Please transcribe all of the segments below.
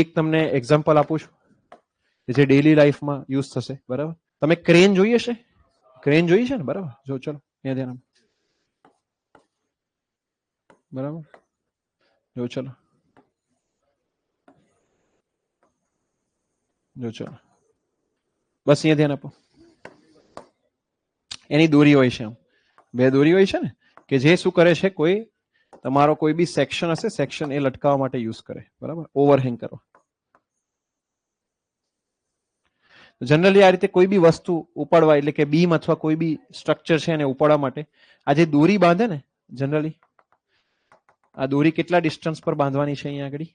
એક તમને એક્ઝામ્પલ આપું છું જે ડેલી લાઈફમાં યુઝ થશે. બરાબર, તમે ક્રેન જોઈએ છે? ક્રેન જોઈ છે ને? બરાબર, જો ચલો અહીંયા ધ્યાન. બરાબર, જો ચલો, જો ચલો, બસ અહીંયા ધ્યાન આપો. એની દોરી હોય છે, આમ બે દોરી હોય છે ને, કે જે શું કરે છે, કોઈ તમારો કોઈ બી સેક્શન હશે, સેક્શન એ લટકાવવા માટે યુઝ કરે. બરાબર, ઓવરહેંગ કરવા. જનરલી આ રીતે કોઈ બી વસ્તુ ઉપાડવા, એટલે કે બીમ અથવા કોઈ બી સ્ટ્રક્ચર છે એને ઉપાડવા માટે આ જે દોરી બાંધે ને, જનરલી આ દોરી કેટલા ડિસ્ટન્સ પર બાંધવાની છે અહીંયા આગળ?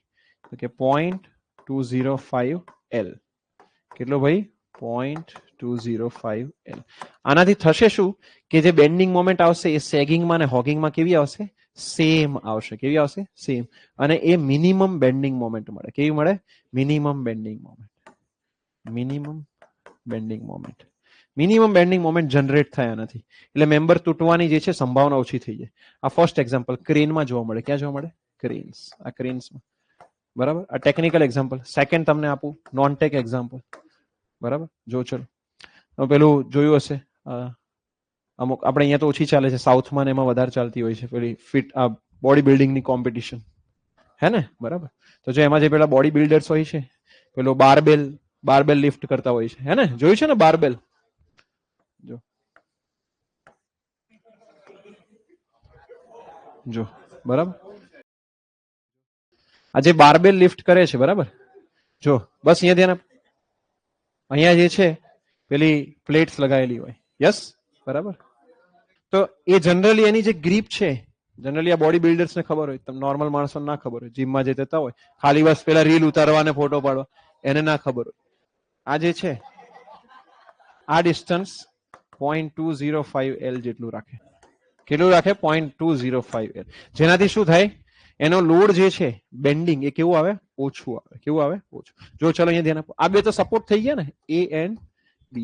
તો કે 0.205 L. કેટલો ભાઈ? 0.205 L. આનાથી થશે શું કે જે બેન્ડિંગ મોમેન્ટ આવશે એ સેગિંગમાં અને હોગિંગમાં કેવી આવશે? સેમ આવશે. કેવી આવશે? સેમ. અને એ મિનિમમ બેન્ડિંગ મોમેન્ટ મળે. કેવી મળે? Minimum bending moment. Minimum bending moment. Minimum bending moment generate થયા નથી, એટલે મેમ્બર તૂટવાની જે છે સંભાવના ઓછી થઈ જાય. આ ફર્સ્ટ એક્ઝામ્પલ ક્રેનમાં જોવા મળે. ક્યાં જોવા મળે? ક્રેન્સ. આ ક્રેન્સમાં. બરાબર, આ ટેકનિકલ એક્ઝામ્પલ. સેકન્ડ તમને આપું નોન ટેક એક્ઝામ્પલ. બરાબર, જો ચલો પેલું જોયું હશે, અમુક આપણે અહીંયા તો ઓછી ચાલે છે, સાઉથમાં એમાં વધારે ચાલતી હોય છે પેલી ફિટ બોડી બિલ્ડિંગની કોમ્પિટિશન, હે ને? બરાબર, તો જો એમાં જે પેલા બોડી બિલ્ડર્સ હોય છે, પેલો બારબેલ લિફ્ટ કરતા હોય છે, હે ને? જોયું છે ને બારબેલ? જો જો બરાબર, આ જે બારબેલ લિફ્ટ કરે છે, બરાબર, જો બસ અહીંયા ધ્યાન આપ. અહીંયા જે છે પેલી પ્લેટ્સ લગાવેલી હોય. યસ, બરાબર. તો એ જનરલી એની જે ગ્રીપ છે, જનરલી આ બોડી બિલ્ડર્સને ખબર હોય, તમે નોર્મલ માણસોને ના ખબર હોય, જીમમાં જે જતા હોય ખાલી બસ પેલા રીલ ઉતારવા અને ફોટો પાડવા, એને ના ખબર હોય. આ જે છે આ ડિસ્ટન્સ 0.205 L જેટલું રાખે. કેટલું રાખે? 0.205 L. જેનાથી શું થાય? એનો લોડ જે છે બેન્ડિંગ એ કેવું આવે? ઓછું આવે. કેવું આવે? ઓછું. જો ચલો અહીંયા ધ્યાન આપો. આ બે તો સપોર્ટ થઈ ગયા ને, A એન્ડ B.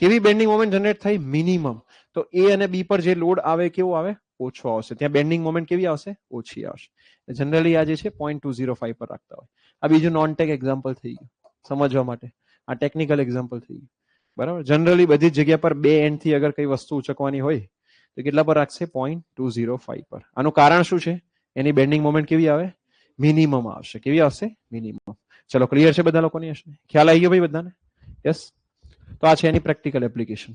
કેવી બેન્ડિંગ મોમેન્ટ જનરેટ થાય? મિનિમમ. તો A અને B પર જે લોડ આવે કેવો આવે? ઓછો આવશે. ત્યાં બેન્ડિંગ મોમેન્ટ કેવી આવશે? ઓછી આવશે. જનરલી આ જે છે 0.205 પર રાખતા હોય. આ બીજું નોન ટેક એક્ઝામ્પલ થઈ ગયું સમજવા માટે. આ ટેકનિકલ એક્ઝામ્પલ થઈ ગયું. બરાબર, જનરલી બધી જ જગ્યા પર 2 એન્ડ થી અગર કઈ વસ્તુ ઉચકવાની હોય તો કેટલા પર રાખશે? 0.205 પર. આનું કારણ શું છે? એની બેન્ડિંગ મોમેન્ટ કેવી આવે? મિનિમમ આવશે. કેવી આવશે? મિનિમમ. ચલો, ક્લિયર છે બધા લોકોની? હશે ખ્યાલ આવી ગયો ભાઈ બધાને? યસ. તો આ છે એની પ્રેક્ટિકલ એપ્લિકેશન.